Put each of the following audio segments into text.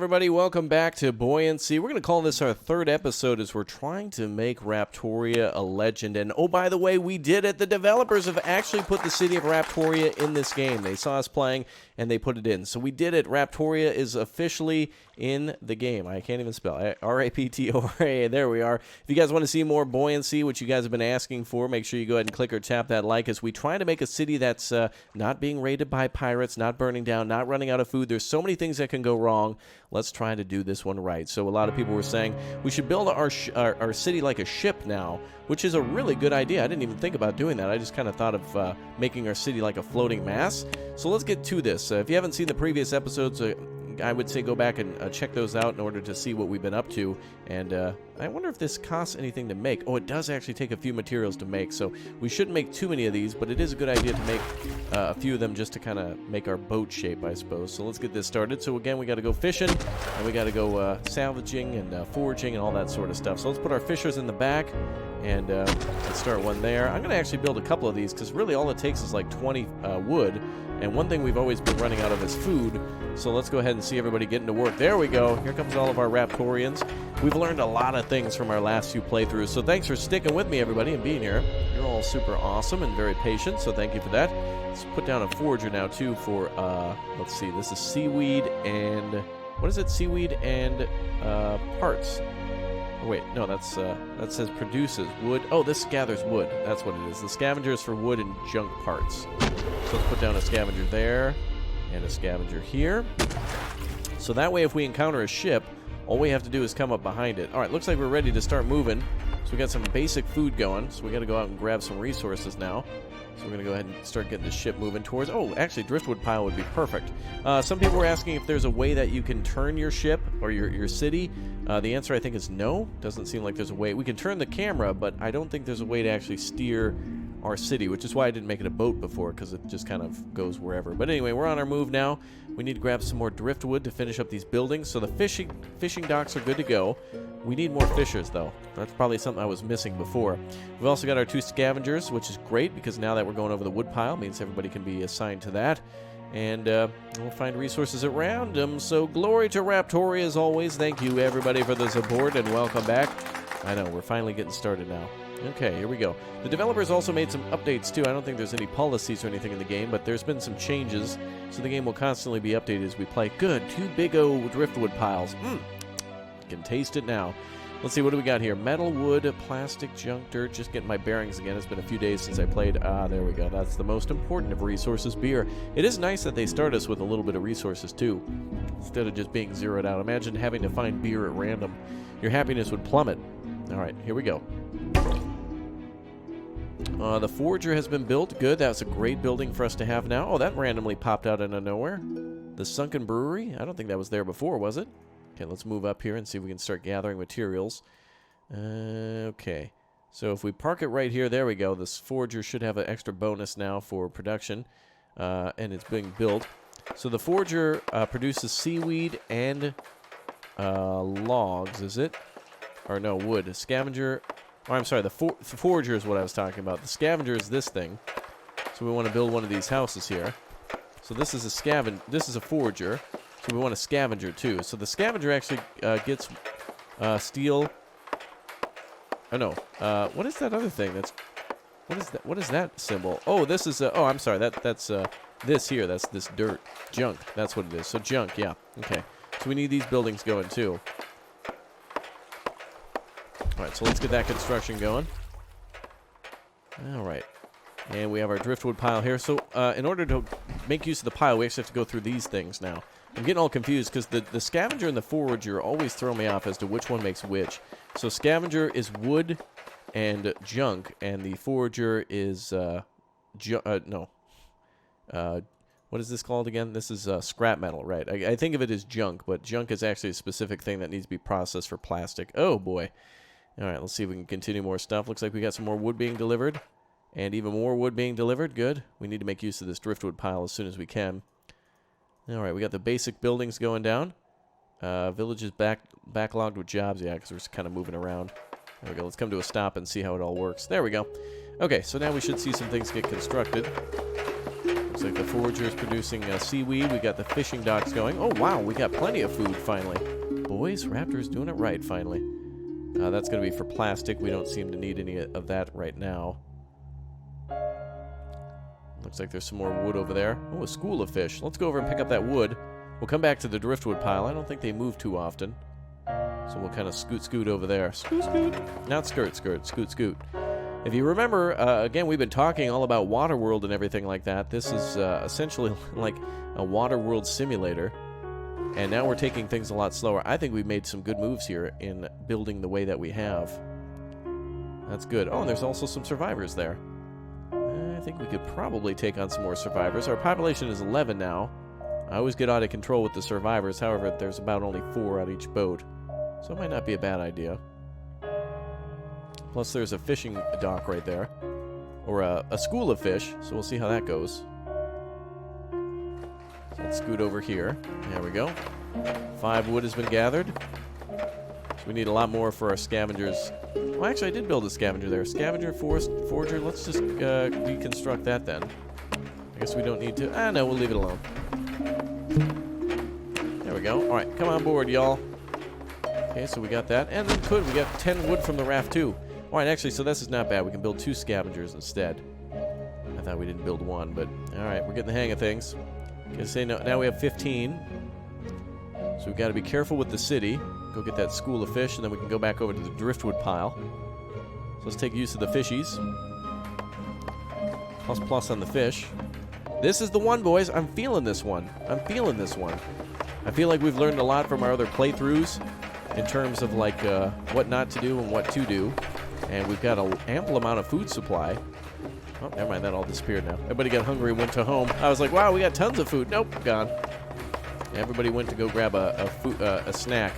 everybody. Welcome back to Buoyancy. We're going to call this our third episode as we're trying to make Raptoria a legend. And oh, by the way, we did it. The developers have actually put the city of Raptoria in this game. They saw us playing and they put it in. So we did it. Raptoria is officially in the game. I can't even spell. R-A-P-T-O-R-A. There we are. If you guys want to see more Buoyancy, which you guys have been asking for, make sure you go ahead and click or tap that like as we try to make a city that's not being raided by pirates, not burning down, not running out of food. There's so many things that can go wrong. Let's try to do this one right. So a lot of people were saying we should build our city like a ship now, which is a really good idea. I didn't even think about doing that. I just kind of thought of making our city like a floating mass. So let's get to this. If you haven't seen the previous episodes, I would say go back and check those out in order to see what we've been up to. And I wonder if this costs anything to make. Oh, it does actually take a few materials to make, so we shouldn't make too many of these, but it is a good idea to make a few of them just to kind of make our boat shape, I suppose. So let's get this started. So again, we got to go fishing, and we got to go salvaging and foraging and all that sort of stuff. So let's put our fishers in the back, and let's start one there. I'm going to actually build a couple of these, because really all it takes is like 20 wood, and one thing we've always been running out of is food. So let's go ahead and see everybody getting to work. There we go. Here comes all of our Raptorians. We've learned a lot of things from our last few playthroughs, so thanks for sticking with me, everybody, and being here. You're all super awesome and very patient, so thank you for that. Let's put down a forager now, too, for, let's see, this is seaweed and, what is it? Seaweed and parts. Oh, wait, no, that says produces wood. Oh, this gathers wood. That's what it is. The scavenger is for wood and junk parts. So let's put down a scavenger there and a scavenger here. So that way, if we encounter a ship, all we have to do is come up behind it. All right, looks like we're ready to start moving. So we got some basic food going. So we got to go out and grab some resources now. So we're going to go ahead and start getting the ship moving towards... Oh, actually, driftwood pile would be perfect. Some people were asking if there's a way that you can turn your ship or your city. The answer, I think, is no. Doesn't seem like there's a way. We can turn the camera, but I don't think there's a way to actually steer our city, which is why I didn't make it a boat before, because it just kind of goes wherever. But anyway, we're on our move now. We need to grab some more driftwood to finish up these buildings. So the fishing docks are good to go. We need more fishers, though. That's probably something I was missing before. We've also got our 2 scavengers, which is great, because now that we're going over the wood pile, means everybody can be assigned to that. And we'll find resources at random. So glory to Raptoria as always. Thank you, everybody, for the support, and welcome back. I know, we're finally getting started now. Okay, here we go. The developers also made some updates, too. I don't think there's any policies or anything in the game, but there's been some changes, so the game will constantly be updated as we play. Good, 2 big old driftwood piles. Can taste it now. Let's see, what do we got here? Metal, wood, plastic, junk, dirt. Just getting my bearings again. It's been a few days since I played. There we go. That's the most important of resources, beer. It is nice that they start us with a little bit of resources, too, instead of just being zeroed out. Imagine having to find beer at random. Your happiness would plummet. All right, here we go. The forager has been built. Good. That's a great building for us to have now. Oh, that randomly popped out out of nowhere. The sunken brewery? I don't think that was there before, was it? Okay, let's move up here and see if we can start gathering materials. Okay. So if we park it right here, there we go. This forager should have an extra bonus now for production. And it's being built. So the forager produces seaweed and logs, is it? Or no, wood. A scavenger... Oh, I'm sorry, the forager is what I was talking about. The scavenger is this thing. So we want to build one of these houses here. So this is a forager. So we want a scavenger too. So the scavenger actually gets steel. Oh no. What is that other thing? What is that symbol? Oh, this is oh, I'm sorry. That's this here. That's this dirt. Junk. That's what it is. So junk, yeah. Okay. So we need these buildings going too. Alright, so let's get that construction going. Alright. And we have our driftwood pile here. So, in order to make use of the pile, we actually have to go through these things now. I'm getting all confused because the scavenger and the forager always throw me off as to which one makes which. So, scavenger is wood and junk, and the forager is, what is this called again? This is scrap metal, right? I think of it as junk, but junk is actually a specific thing that needs to be processed for plastic. Oh, boy. All right, let's see if we can continue more stuff. Looks like we got some more wood being delivered. And even more wood being delivered. Good. We need to make use of this driftwood pile as soon as we can. All right, we got the basic buildings going down. Village is backlogged with jobs. Yeah, because we're just kind of moving around. There we go. Let's come to a stop and see how it all works. There we go. Okay, so now we should see some things get constructed. Looks like the forager is producing seaweed. We got the fishing docks going. Oh, wow, we got plenty of food finally. Boys, Raptor's doing it right finally. That's going to be for plastic. We don't seem to need any of that right now. Looks like there's some more wood over there. Oh, a school of fish. Let's go over and pick up that wood. We'll come back to the driftwood pile. I don't think they move too often. So we'll kind of scoot over there. Scoot. Not skirt. Scoot. If you remember, again, we've been talking all about Waterworld and everything like that. This is essentially like a Waterworld simulator. And now we're taking things a lot slower. I think we've made some good moves here in building the way that we have. That's good. Oh, and there's also some survivors there. I think we could probably take on some more survivors. Our population is 11 now. I always get out of control with the survivors. However, there's about only 4 on each boat. So it might not be a bad idea. Plus, there's a fishing dock right there. Or a school of fish. So we'll see how that goes. So let's scoot over here. There we go. 5 wood has been gathered. So we need a lot more for our scavengers. Well, actually, I did build a scavenger there. Scavenger, forager. Let's just reconstruct that then. I guess we don't need to. No, we'll leave it alone. There we go. All right, come on board, y'all. Okay, so we got that. And then we got 10 wood from the raft, too. All right, actually, so this is not bad. We can build 2 scavengers instead. I thought we didn't build 1, but all right, we're getting the hang of things. Okay, so now we have 15. So we've got to be careful with the city. Go get that school of fish, and then we can go back over to the driftwood pile. So let's take use of the fishies. Plus on the fish. This is the one, boys. I'm feeling this one. I feel like we've learned a lot from our other playthroughs in terms of like what not to do and what to do. And we've got an ample amount of food supply. Oh, never mind. That all disappeared now. Everybody got hungry and went to home. I was like, wow, we got tons of food. Nope, gone. Everybody went to go grab a snack.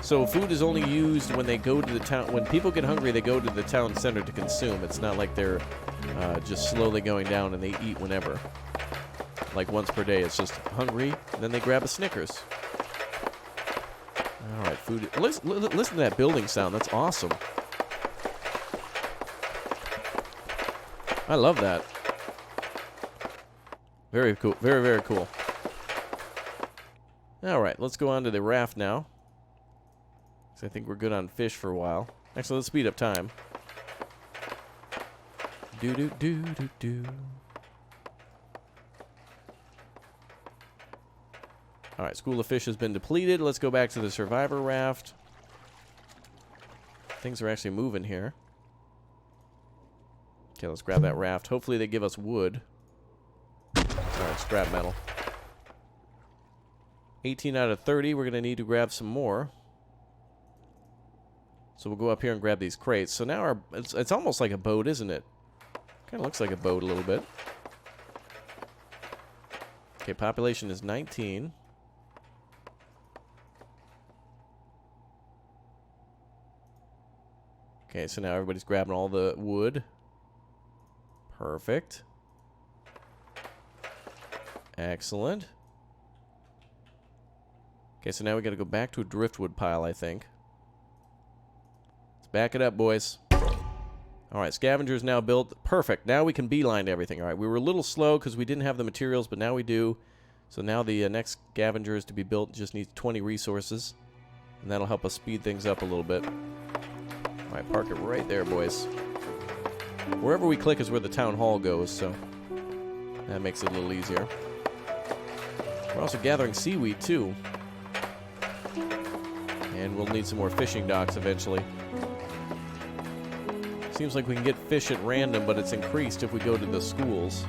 So food is only used when they go to the town. When people get hungry, they go to the town center to consume. It's not like they're just slowly going down and they eat whenever. Like once per day. It's just hungry, and then they grab a Snickers. All right, food. Listen to that building sound. That's awesome. I love that. Very cool. Very, very cool. All right, let's go on to the raft now. I think we're good on fish for a while. Actually, let's speed up time. Do. All right, school of fish has been depleted. Let's go back to the survivor raft. Things are actually moving here. Okay, let's grab that raft. Hopefully they give us wood. All right, scrap metal. 18 out of 30. We're going to need to grab some more. So we'll go up here and grab these crates. So now it's almost like a boat, isn't it? Kind of looks like a boat a little bit. Okay, population is 19. Okay, so now everybody's grabbing all the wood. Perfect. Excellent. Okay, so now we got to go back to a driftwood pile, I think. Back it up, boys. All right, scavengers now built. Perfect. Now we can beeline everything. All right, we were a little slow because we didn't have the materials, but now we do. So now the next scavenger is to be built. Just needs 20 resources, and that'll help us speed things up a little bit. All right, park it right there, boys. Wherever we click is where the town hall goes, so that makes it a little easier. We're also gathering seaweed, too. And we'll need some more fishing docks eventually. Seems like we can get fish at random, but it's increased if we go to the schools.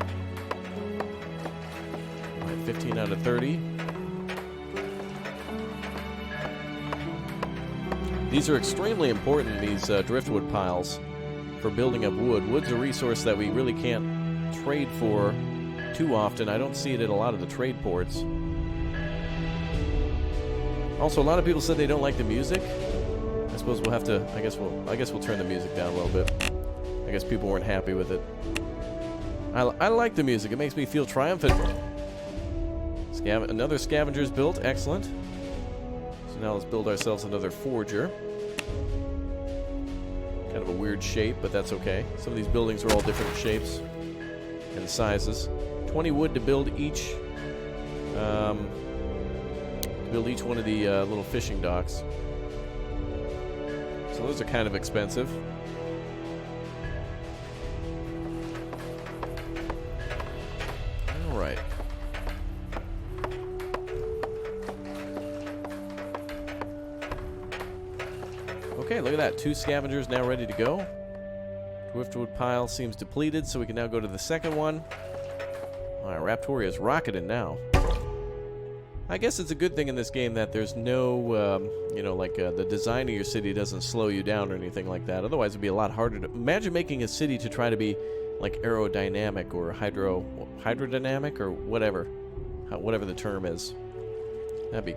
All right, 15 out of 30. These are extremely important, these driftwood piles, for building up wood. Wood's a resource that we really can't trade for too often. I don't see it at a lot of the trade ports. Also, a lot of people said they don't like the music. I suppose we'll have to. I guess we'll turn the music down a little bit. I guess people weren't happy with it. I like the music. It makes me feel triumphant. Another scavenger's built. Excellent. So now let's build ourselves another forager. Kind of a weird shape, but that's okay. Some of these buildings are all different shapes and sizes. 20 wood to build each one of the little fishing docks. So those are kind of expensive. All right. Okay, look at that. 2 scavengers now ready to go. Driftwood pile seems depleted, so we can now go to the second one. All right, Raptoria's rocketing now. I guess it's a good thing in this game that there's no, you know, like the design of your city doesn't slow you down or anything like that. Otherwise, it'd be a lot harder to... Imagine making a city to try to be, like, aerodynamic or hydrodynamic or whatever. Whatever the term is. That'd be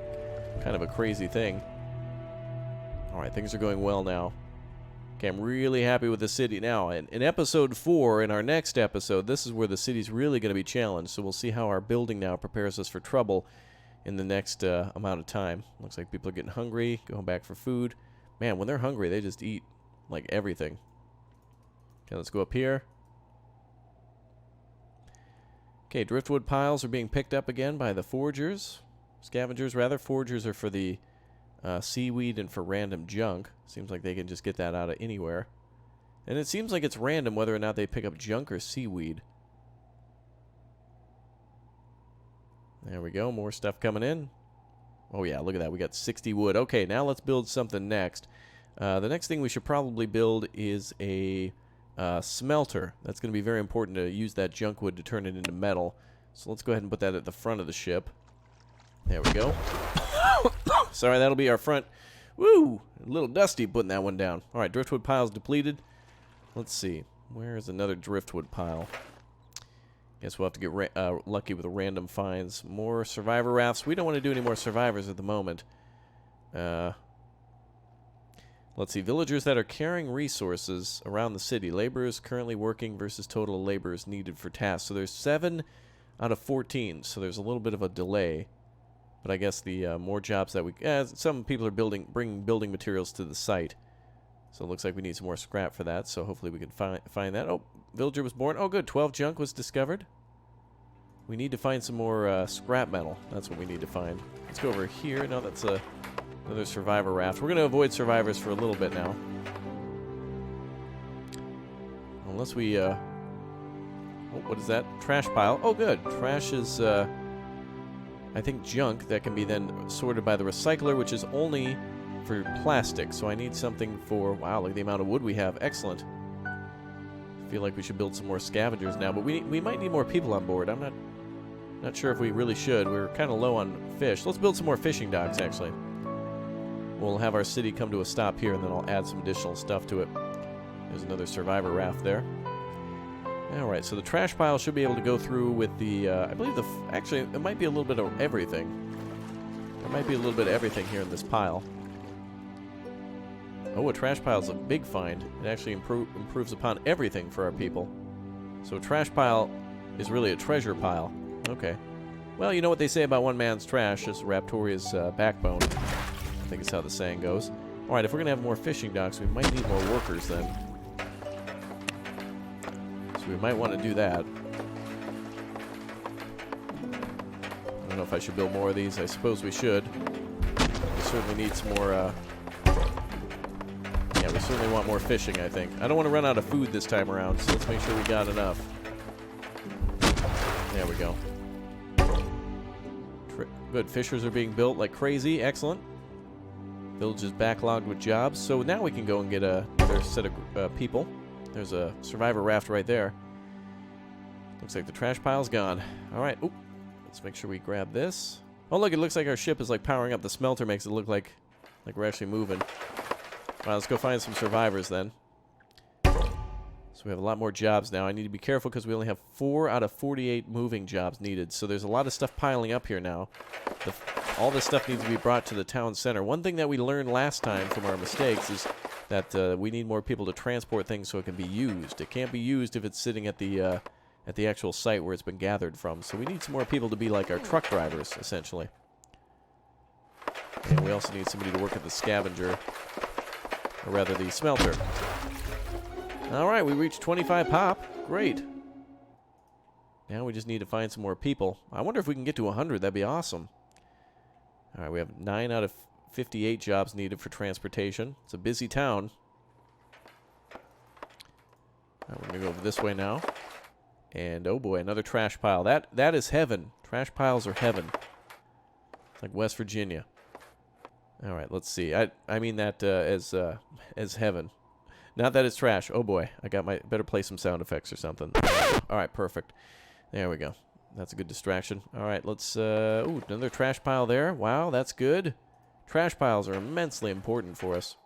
kind of a crazy thing. All right, things are going well now. Okay, I'm really happy with the city now. In episode 4, in our next episode, this is where the city's really going to be challenged. So we'll see how our building now prepares us for trouble in the next amount of time. Looks like people are getting hungry, going back for food. Man, when they're hungry, they just eat, like, everything. Okay, let's go up here. Okay, driftwood piles are being picked up again by the foragers. Scavengers, rather. Foragers are for the seaweed and for random junk. Seems like they can just get that out of anywhere. And it seems like it's random whether or not they pick up junk or seaweed. There we go, more stuff coming in. Oh yeah, look at that, we got 60 wood. Okay, now let's build something next. The next thing we should probably build is a smelter. That's going to be very important to use that junk wood to turn it into metal. So let's go ahead and put that at the front of the ship. There we go. Sorry, that'll be our front. Woo! A little dusty putting that one down. Alright, driftwood pile's depleted. Let's see. Where is another driftwood pile? Guess we'll have to get lucky with the random finds. More survivor rafts. We don't want to do any more survivors at the moment. Let's see. Villagers that are carrying resources around the city. Laborers currently working versus total laborers needed for tasks. So there's 7 out of 14. So there's a little bit of a delay. But I guess the more jobs that we... some people are bringing building materials to the site. So it looks like we need some more scrap for that. So hopefully we can find that. Oh, villager was born. Oh, good. 12 junk was discovered. We need to find some more scrap metal. That's what we need to find. Let's go over here. No, that's another survivor raft. We're going to avoid survivors for a little bit now. Unless we... oh, what is that? Trash pile. Oh, good. Trash is... I think junk that can be then sorted by the recycler, which is only for plastic. So I need something for... Wow, look at the amount of wood we have. Excellent. I feel like we should build some more scavengers now, but we might need more people on board. I'm not sure if we really should. We're kind of low on fish. Let's build some more fishing docks, actually. We'll have our city come to a stop here, and then I'll add some additional stuff to it. There's another survivor raft there. Alright, so the trash pile should be able to go through with the, I believe actually, it might be a little bit of everything. There might be a little bit of everything here in this pile. Oh, a trash pile is a big find. It actually improves upon everything for our people. So a trash pile is really a treasure pile. Okay. Well, you know what they say about one man's trash is Raptoria's backbone. I think it's how the saying goes. Alright, if we're going to have more fishing docks, we might need more workers then. We might want to do that. I don't know if I should build more of these. I suppose we should. We certainly need some more, yeah, we certainly want more fishing, I think. I don't want to run out of food this time around, so let's make sure we got enough. There we go. Good. Fishers are being built like crazy. Excellent. Village is backlogged with jobs. So now we can go and get another set of people. There's a survivor raft right there. Looks like the trash pile's gone. Alright, oop. Let's make sure we grab this. Oh, look, it looks like our ship is like powering up. The smelter makes it look like we're actually moving. Alright, let's go find some survivors then. So we have a lot more jobs now. I need to be careful because we only have 4 out of 48 moving jobs needed. So there's a lot of stuff piling up here now. All this stuff needs to be brought to the town center. One thing that we learned last time from our mistakes is that we need more people to transport things so it can be used. It can't be used if it's sitting at the actual site where it's been gathered from. So we need some more people to be like our truck drivers, essentially. And we also need somebody to work at the scavenger, or rather the smelter. All right, we reached 25 pop. Great. Now we just need to find some more people. I wonder if we can get to 100. That'd be awesome. All right, we have 9 out of 58 jobs needed for transportation. It's a busy town. All right, we're going to go over this way now. And, oh boy, another trash pile. That is heaven. Trash piles are heaven. It's like West Virginia. All right, let's see. I mean that as heaven. Not that it's trash. Oh boy, better play some sound effects or something. All right, perfect. There we go. That's a good distraction. All right, let's, ooh, another trash pile there. Wow, that's good. Trash piles are immensely important for us.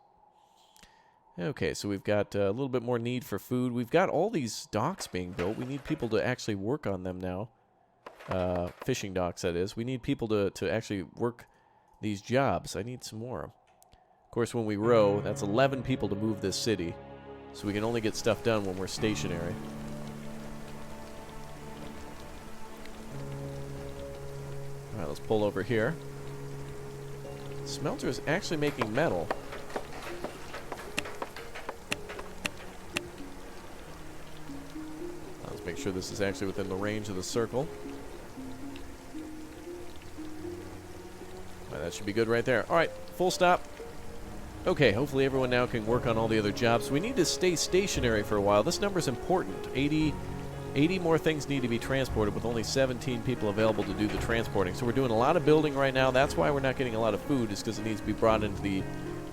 Okay, so we've got a little bit more need for food. We've got all these docks being built. We need people to actually work on them now. Fishing docks, that is. We need people to actually work these jobs. I need some more. Of course, when we row, that's 11 people to move this city. So we can only get stuff done when we're stationary. Alright, let's pull over here. Smelter is actually making metal. Let's make sure this is actually within the range of the circle. Alright, that should be good right there. Alright, full stop. Okay, hopefully everyone now can work on all the other jobs. We need to stay stationary for a while. This number is important. 80 more things need to be transported with only 17 people available to do the transporting. So we're doing a lot of building right now. That's why we're not getting a lot of food, is because it needs to be brought into the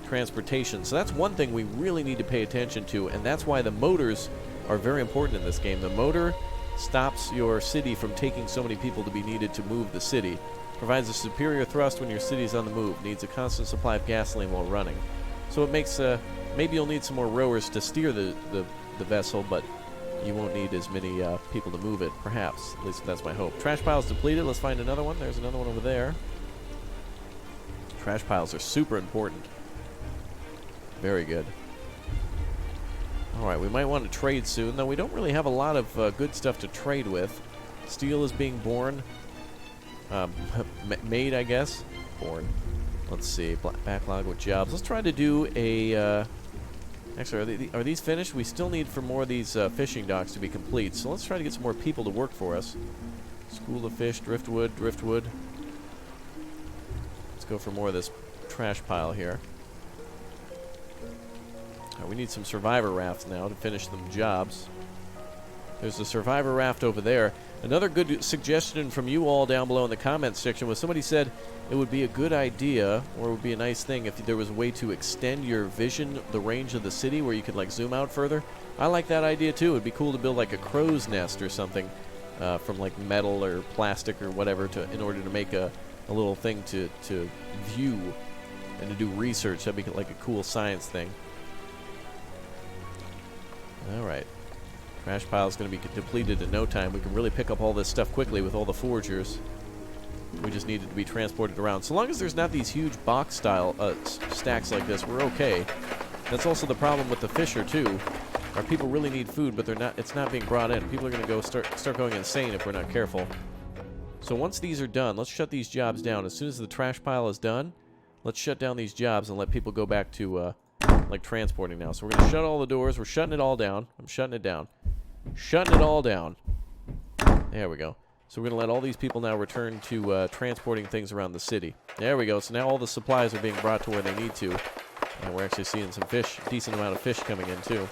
transportation. So that's one thing we really need to pay attention to, and that's why the motors are very important in this game. The motor stops your city from taking so many people to be needed to move the city. Provides a superior thrust when your city is on the move. Needs a constant supply of gasoline while running. So it makes, maybe you'll need some more rowers to steer the vessel, but you won't need as many people to move it, perhaps. At least that's my hope. Trash pile's depleted. Let's find another one. There's another one over there. Trash piles are super important. Very good. Alright, we might want to trade soon, though we don't really have a lot of good stuff to trade with. Steel is being born. Made, I guess. Born. Let's see. Backlog with jobs. Let's try to do a... Actually, are these finished? We still need for more of these fishing docks to be complete. So let's try to get some more people to work for us. School of Fish, driftwood. Let's go for more of this trash pile here. We need some survivor rafts now to finish them jobs. There's a survivor raft over there. Another good suggestion from you all down below in the comments section was somebody said it would be a good idea, or it would be a nice thing if there was a way to extend your vision, the range of the city, where you could like zoom out further. I like that idea too. It'd be cool to build like a crow's nest or something from like metal or plastic or whatever in order to make a little thing to view and to do research. That'd be like a cool science thing. Alright. Trash pile is going to be depleted in no time. We can really pick up all this stuff quickly with all the foragers. We just need it to be transported around. So long as there's not these huge box-style stacks like this, we're okay. That's also the problem with the fisher, too. Our people really need food, but it's not being brought in. People are going to go start going insane if we're not careful. So once these are done, let's shut these jobs down. As soon as the trash pile is done, let's shut down these jobs and let people go back to, like, transporting now. So we're going to shut all the doors. We're shutting it all down. I'm shutting it down. Shutting it all down. There we go. So we're going to let all these people now return to transporting things around the city. There we go. So now all the supplies are being brought to where they need to. And we're actually seeing some fish, decent amount of fish coming in too.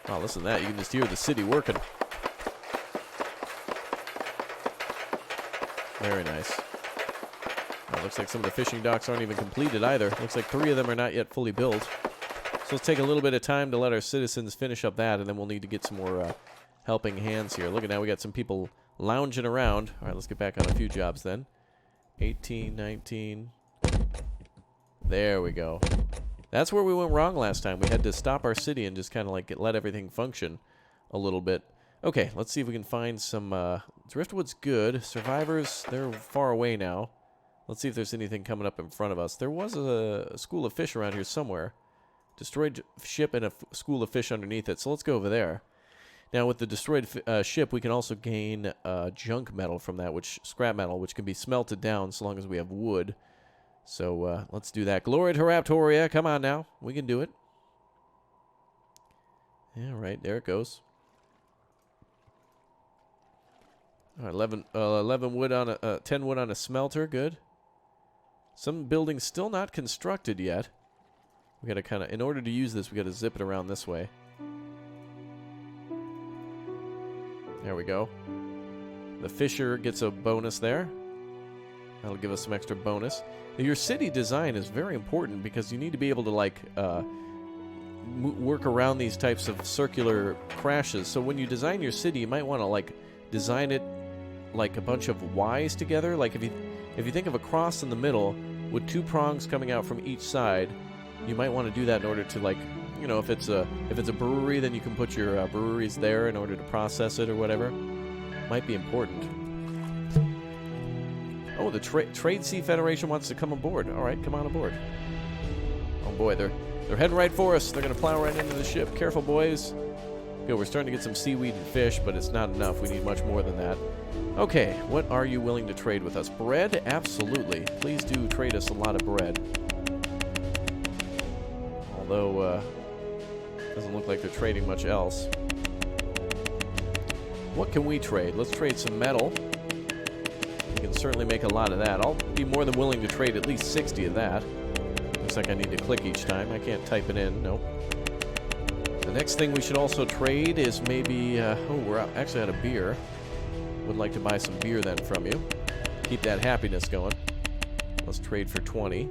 Oh, listen to that. You can just hear the city working. Very nice. Oh, looks like some of the fishing docks aren't even completed either. Looks like 3 of them are not yet fully built. So let's take a little bit of time to let our citizens finish up that, and then we'll need to get some more helping hands here. Look at now, we got some people lounging around. All right, let's get back on a few jobs then. 18, 19. There we go. That's where we went wrong last time. We had to stop our city and just kind of like let everything function a little bit. Okay, let's see if we can find some... Driftwood's good. Survivors, they're far away now. Let's see if there's anything coming up in front of us. There was a school of fish around here somewhere. Destroyed ship and a school of fish underneath it. So let's go over there. Now with the destroyed ship, we can also gain junk metal from that, scrap metal, which can be smelted down so long as we have wood. So let's do that. Glory to Raptoria. Come on now. We can do it. All right, there it goes. All right, 11 wood on a 10 wood on a smelter. Good. Some buildings still not constructed yet. We gotta kind of, in order to use this, we gotta zip it around this way. There we go. The fisher gets a bonus there. That'll give us some extra bonus. Now, your city design is very important because you need to be able to like work around these types of circular crashes. So when you design your city, you might want to like design it like a bunch of Ys together. Like if you think of a cross in the middle with 2 prongs coming out from each side, you might want to do that in order to, like, you know, if it's a brewery, then you can put your breweries there in order to process it or whatever. Might be important. Oh, the Trade Sea Federation wants to come aboard. All right, come on aboard. Oh boy, they're heading right for us. They're gonna plow right into the ship. Careful, boys. Good, we're starting to get some seaweed and fish, but it's not enough. We need much more than that. Okay, what are you willing to trade with us? Bread? Absolutely. Please do trade us a lot of bread. Although, doesn't look like they're trading much else. What can we trade? Let's trade some metal. We can certainly make a lot of that. I'll be more than willing to trade at least 60 of that. Looks like I need to click each time. I can't type it in. Nope. The next thing we should also trade is maybe... oh, we're actually out of beer. Would like to buy some beer then from you. Keep that happiness going. Let's trade for 20.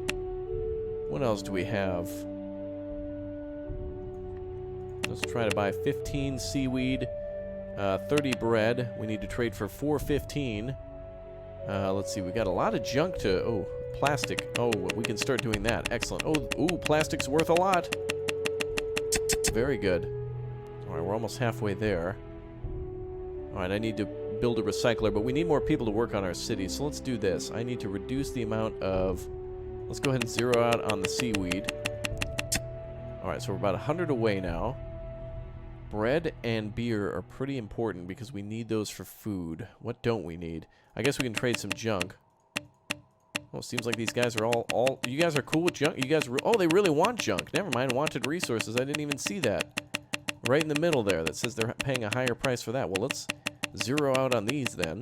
What else do we have? Let's try to buy 15 seaweed, 30 bread. We need to trade for 415. Let's see, we got a lot of junk to... Oh, plastic. Oh, we can start doing that. Excellent. Oh, ooh, plastic's worth a lot. Very good. All right, we're almost halfway there. All right, I need to build a recycler, but we need more people to work on our city, so let's do this. I need to reduce the amount of... Let's go ahead and zero out on the seaweed. All right, so we're about 100 away now. Bread and beer are pretty important because we need those for food. What don't we need? I guess we can trade some junk. Well, it seems like these guys are all... You guys are cool with junk? You guys... Oh, they really want junk. Never mind, wanted resources. I didn't even see that. Right in the middle there that says they're paying a higher price for that. Well, let's zero out on these then.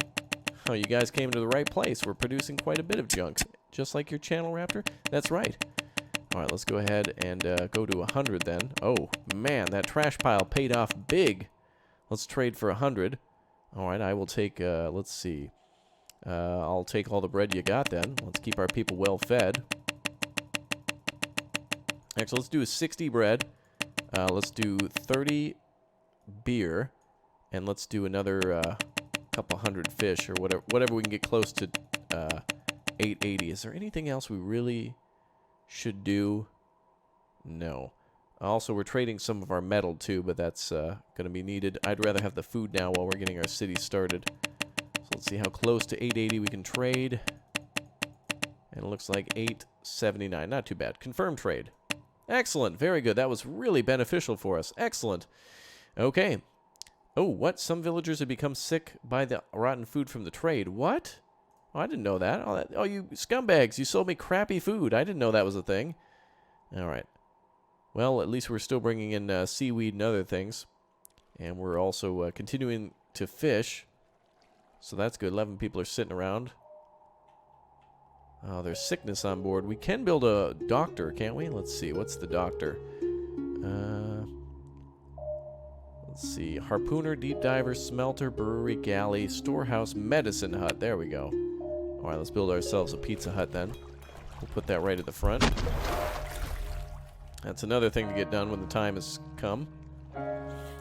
Oh, you guys came to the right place. We're producing quite a bit of junk. Just like your channel, Raptor? That's right. All right, let's go ahead and go to 100 then. Oh, man, that trash pile paid off big. Let's trade for 100. All right, I will take, let's see. I'll take all the bread you got then. Let's keep our people well fed. Actually, let's do 60 bread. Let's do 30 beer. And let's do another couple hundred fish or whatever we can get close to 880. Is there anything else we really should do? No. Also, we're trading some of our metal too, but that's going to be needed. I'd rather have the food now while we're getting our city started. So let's see how close to 880 we can trade. And it looks like 879. Not too bad. Confirm trade. Excellent. Very good. That was really beneficial for us. Excellent. Okay. Oh, what? Some villagers have become sick by the rotten food from the trade. What? Oh, I didn't know that. Oh, you scumbags. You sold me crappy food. I didn't know that was a thing. All right. Well, at least we're still bringing in seaweed and other things. And we're also continuing to fish. So that's good. 11 people are sitting around. Oh, there's sickness on board. We can build a doctor, can't we? Let's see. What's the doctor? Let's see. Harpooner, deep diver, smelter, brewery, galley, storehouse, medicine hut. There we go. All right, let's build ourselves a pizza hut then. We'll put that right at the front. That's another thing to get done when the time has come.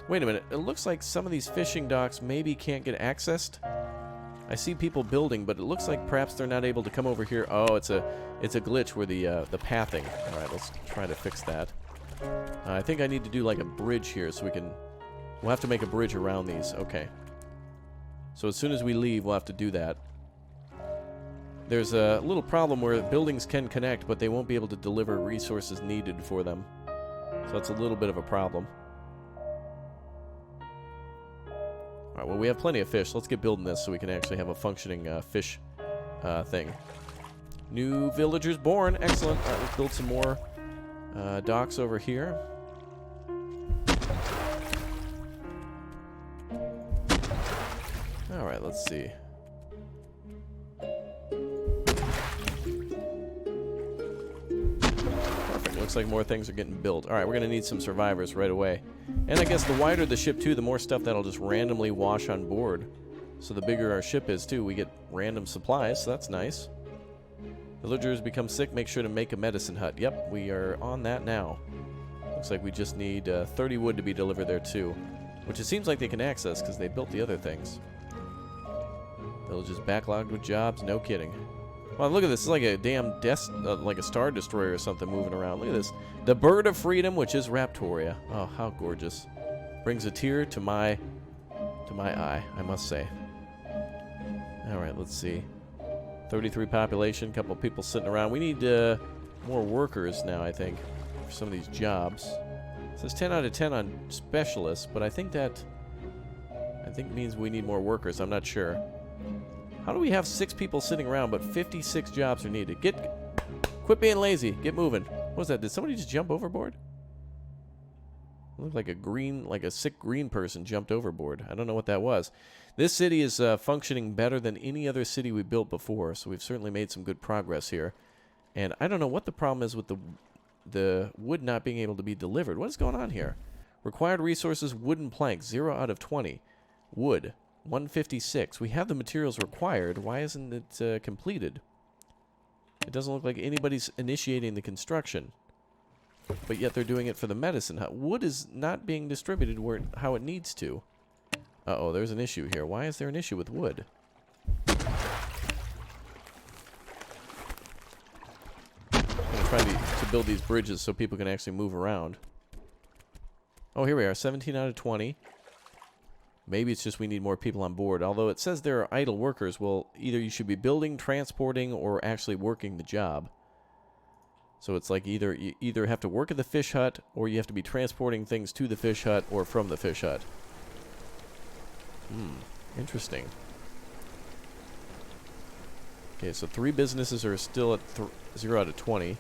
Wait a minute. It looks like some of these fishing docks maybe can't get accessed. I see people building, but it looks like perhaps they're not able to come over here. Oh, it's a glitch where the pathing. All right, let's try to fix that. I think I need to do like a bridge here so we can... We'll have to make a bridge around these. Okay. So as soon as we leave, we'll have to do that. There's a little problem where buildings can connect, but they won't be able to deliver resources needed for them. So that's a little bit of a problem. Alright, well, we have plenty of fish. Let's get building this so we can actually have a functioning fish thing. New villagers born. Excellent. Alright, let's build some more docks over here. Alright, let's see. Perfect. Looks like more things are getting built. All right, we're going to need some survivors right away. And I guess the wider the ship, too, the more stuff that'll just randomly wash on board. So the bigger our ship is, too, we get random supplies, so that's nice. Villagers become sick, make sure to make a medicine hut. Yep, we are on that now. Looks like we just need 30 wood to be delivered there, too. Which it seems like they can access, because they built the other things. Villages backlogged with jobs, no kidding. Wow, look at this. It's like a damn like a Star Destroyer or something moving around. Look at this. The Bird of Freedom, which is Raptoria. Oh, how gorgeous. Brings a tear to my eye, I must say. Alright, let's see. 33 population, couple people sitting around. We need more workers now, I think, for some of these jobs. It says 10 out of 10 on specialists, but I think means we need more workers. I'm not sure. How do we have 6 people sitting around, but 56 jobs are needed? Quit being lazy. Get moving. What was that? Did somebody just jump overboard? It looked like a sick green person jumped overboard. I don't know what that was. This city is functioning better than any other city we built before, so we've certainly made some good progress here. And I don't know what the problem is with the wood not being able to be delivered. What is going on here? Required resources, wooden planks, 0 out of 20. Wood, 156. We have the materials required. Why isn't it completed? It doesn't look like anybody's initiating the construction. But yet they're doing it for the medicine hut. Wood is not being distributed how it needs to. Uh-oh, there's an issue here. Why is there an issue with wood? I'm going to try to build these bridges so people can actually move around. Oh, here we are. 17 out of 20. Maybe it's just we need more people on board. Although it says there are idle workers. Well, either you should be building, transporting, or actually working the job. So it's like you either have to work at the fish hut, or you have to be transporting things to the fish hut or from the fish hut. Interesting. Okay, so 3 businesses are still at 0 out of 20.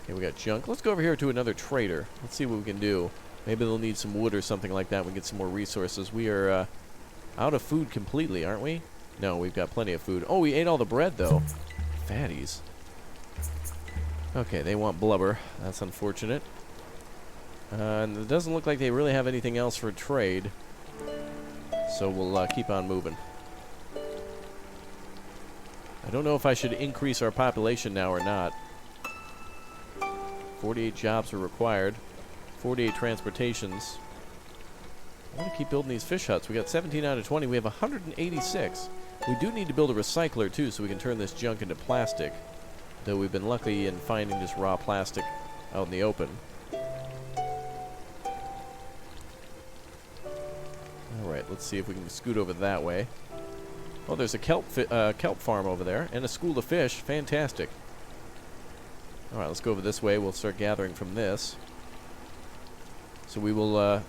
Okay, we got junk. Let's go over here to another trader. Let's see what we can do. Maybe they'll need some wood or something like that. We get some more resources. We are out of food completely, aren't we? No, we've got plenty of food. Oh, we ate all the bread, though. Fatties. Okay, they want blubber. That's unfortunate. And it doesn't look like they really have anything else for trade. So we'll keep on moving. I don't know if I should increase our population now or not. 48 jobs are required. 48 transportations. I want to keep building these fish huts. We got 17 out of 20. We have 186. We do need to build a recycler, too, so we can turn this junk into plastic. Though we've been lucky in finding just raw plastic out in the open. Alright, let's see if we can scoot over that way. Oh, there's a kelp farm over there, and a school of fish. Fantastic. Alright, let's go over this way. We'll start gathering from this. So we will,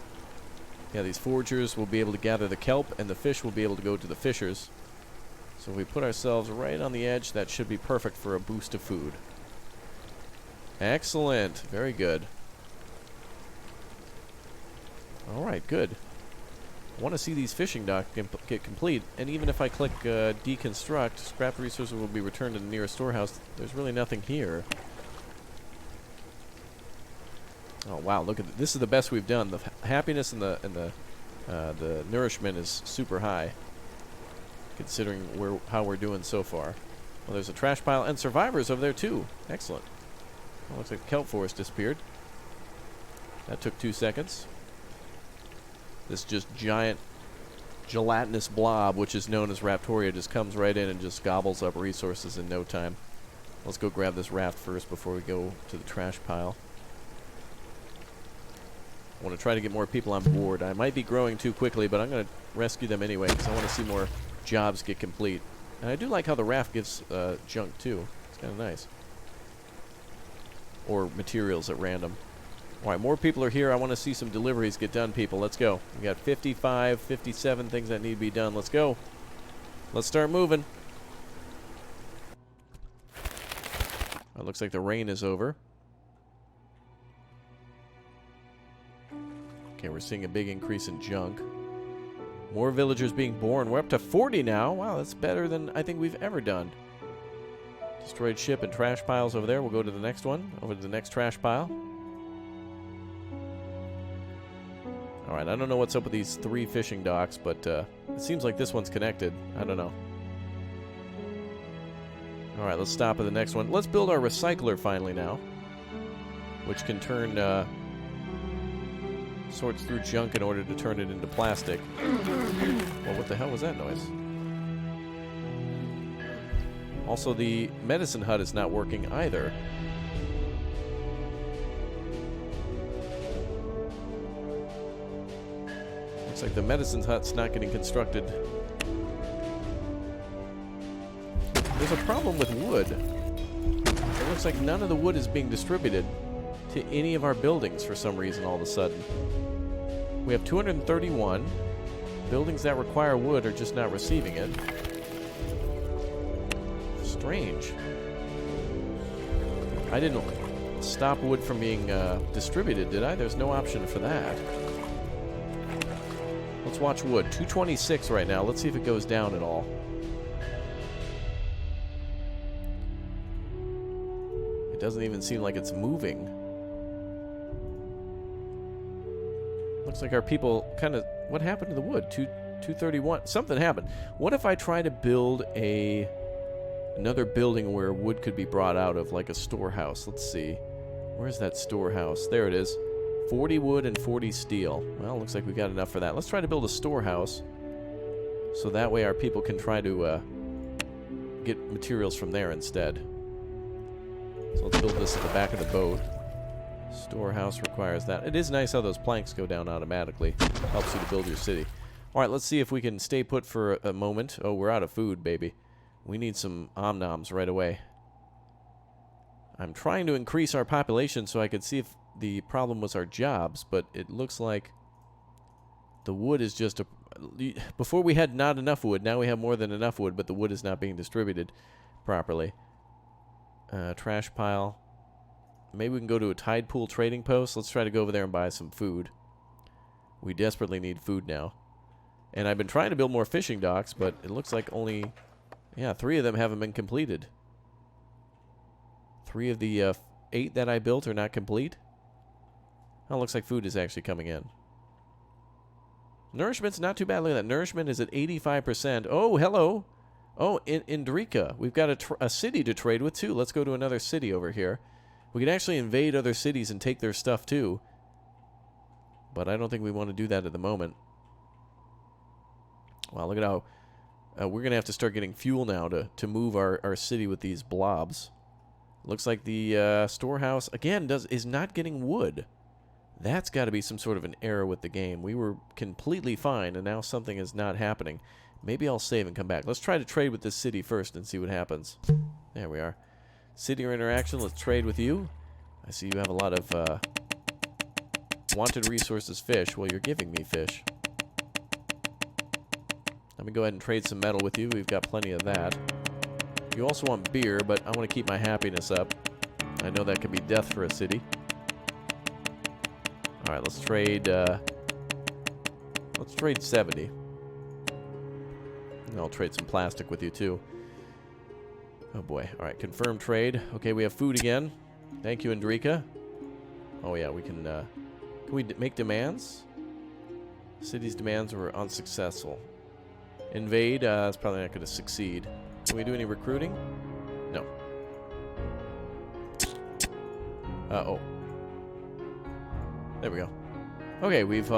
these foragers will be able to gather the kelp, and the fish will be able to go to the fishers. So if we put ourselves right on the edge, that should be perfect for a boost of food. Excellent. Very good. Alright, good. I want to see these fishing docks get complete, and even if I click deconstruct, scrap resources will be returned to the nearest storehouse. There's really nothing here. Oh wow, look at this. This is the best we've done. The happiness and the nourishment is super high, considering how we're doing so far. Well, there's a trash pile and survivors over there too. Excellent. Well, looks like the kelp forest disappeared. That took 2 seconds. This just giant gelatinous blob, which is known as Raptoria, just comes right in and just gobbles up resources in no time. Let's go grab this raft first before we go to the trash pile. I want to try to get more people on board. I might be growing too quickly, but I'm going to rescue them anyway because I want to see more jobs get complete. And I do like how the raft gives junk too. It's kind of nice. Or materials at random. Alright, more people are here. I want to see some deliveries get done, people. Let's go. We got 55, 57 things that need to be done. Let's go. Let's start moving. It looks like the rain is over. Okay, we're seeing a big increase in junk. More villagers being born. We're up to 40 now. Wow, that's better than I think we've ever done. Destroyed ship and trash piles over there. We'll go to the next one. Over to the next trash pile. Alright, I don't know what's up with these 3 fishing docks, but it seems like this one's connected. I don't know. Alright, let's stop at the next one. Let's build our recycler finally now. Which can turn, sorts through junk in order to turn it into plastic. Well, what the hell was that noise? Also, the medicine hut is not working either. Looks like the medicine hut's not getting constructed. There's a problem with wood. It looks like none of the wood is being distributed to any of our buildings for some reason all of a sudden. We have 231. Buildings that require wood are just not receiving it. Strange. I didn't stop wood from being distributed, did I? There's no option for that. Let's watch wood. 226 right now. Let's see if it goes down at all. It doesn't even seem like it's moving. Looks like our people kind of... What happened to the wood? 231. Something happened. What if I try to build another building where wood could be brought out of, like a storehouse? Let's see. Where's that storehouse? There it is. 40 wood and 40 steel. Well, looks like we got enough for that. Let's try to build a storehouse. So that way our people can try to get materials from there instead. So let's build this at the back of the boat. Storehouse requires that. It is nice how those planks go down automatically. Helps you to build your city. Alright, let's see if we can stay put for a moment. Oh, we're out of food, baby. We need some omnoms right away. I'm trying to increase our population so I could see if the problem was our jobs, but it looks like the wood is just a... Before we had not enough wood, now we have more than enough wood, but the wood is not being distributed properly. Trash pile. Maybe we can go to a tide pool trading post. Let's try to go over there and buy some food. We desperately need food now. And I've been trying to build more fishing docks, but it looks like only... Yeah, 3 of them haven't been completed. 3 of the 8 that I built are not complete. Oh, looks like food is actually coming in. Nourishment's not too bad. Look at that. Nourishment is at 85%. Oh, hello. Oh, in Drika. We've got a city to trade with, too. Let's go to another city over here. We can actually invade other cities and take their stuff, too. But I don't think we want to do that at the moment. Wow, look at how... we're going to have to start getting fuel now to move our city with these blobs. Looks like the storehouse, again, is not getting wood. That's got to be some sort of an error with the game. We were completely fine, and now something is not happening. Maybe I'll save and come back. Let's try to trade with this city first and see what happens. There we are. City or interaction, let's trade with you. I see you have a lot of wanted resources fish. Well, you're giving me fish. Let me go ahead and trade some metal with you. We've got plenty of that. You also want beer, but I want to keep my happiness up. I know that could be death for a city. Alright, let's trade 70. And I'll trade some plastic with you too. Oh boy. Alright, confirm trade. Okay, we have food again. Thank you, Indrika. Oh yeah, we can we make demands? City's demands were unsuccessful. Invade, it's probably not going to succeed. Can we do any recruiting? No. Uh-oh. There we go. Okay, we've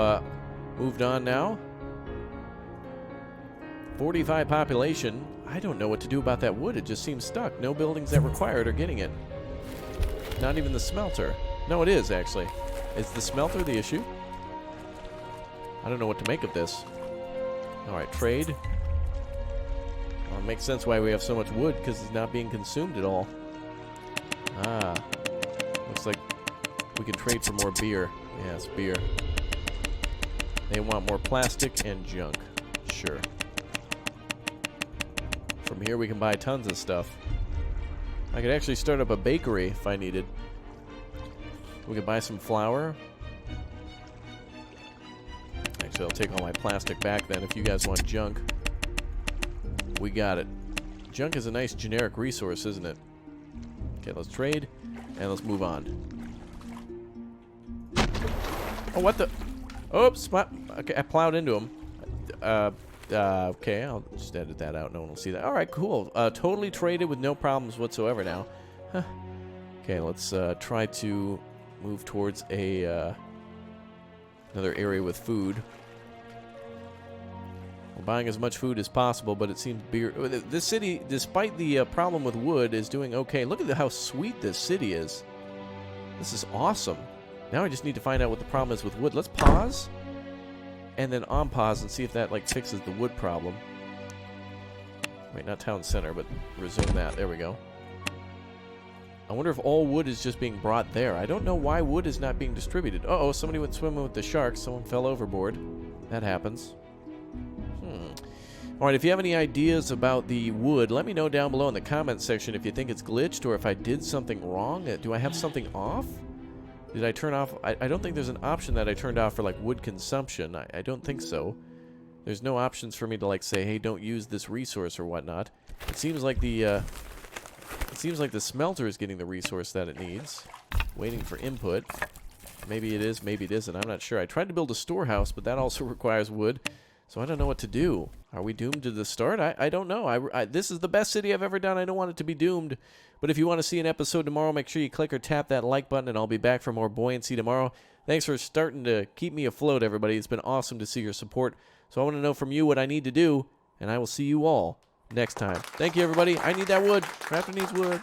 moved on now. 45 population. I don't know what to do about that wood. It just seems stuck. No buildings that require it are getting it. Not even the smelter. No, it is, actually. Is the smelter the issue? I don't know what to make of this. Alright, trade. Well, it makes sense why we have so much wood, because it's not being consumed at all. Ah. Looks like we can trade for more beer. Yes, beer. They want more plastic and junk. Sure. From here we can buy tons of stuff. I could actually start up a bakery if I needed. We could buy some flour. Actually, I'll take all my plastic back then. If you guys want junk, we got it. Junk is a nice generic resource, isn't it? Okay, let's trade, and let's move on. Oh, what the? Oops, okay, I plowed into him. Okay, I'll just edit that out. No one will see that. All right, cool. Totally traded with no problems whatsoever now. Huh. Okay, let's try to move towards a another area with food. We're buying as much food as possible, but it seems this city, despite the problem with wood, is doing okay. Look at how sweet this city is. This is awesome. Now I just need to find out what the problem is with wood. Let's pause, and then unpause and see if that like fixes the wood problem. Wait, not town center, but resume that. There we go. I wonder if all wood is just being brought there. I don't know why wood is not being distributed. Uh-oh, somebody went swimming with the sharks. Someone fell overboard. That happens. Alright, if you have any ideas about the wood, let me know down below in the comments section if you think it's glitched or if I did something wrong. Do I have something off? Did I turn off? I don't think there's an option that I turned off for like wood consumption. I don't think so. There's no options for me to like say, hey, don't use this resource or whatnot. It seems like the smelter is getting the resource that it needs. Waiting for input. Maybe it is, maybe it isn't. I'm not sure. I tried to build a storehouse, but that also requires wood. So I don't know what to do. Are we doomed to the start? I don't know. This is the best city I've ever done. I don't want it to be doomed. But if you want to see an episode tomorrow, make sure you click or tap that like button, and I'll be back for more Buoyancy tomorrow. Thanks for starting to keep me afloat, everybody. It's been awesome to see your support. So I want to know from you what I need to do, and I will see you all next time. Thank you, everybody. I need that wood. Raptor needs wood.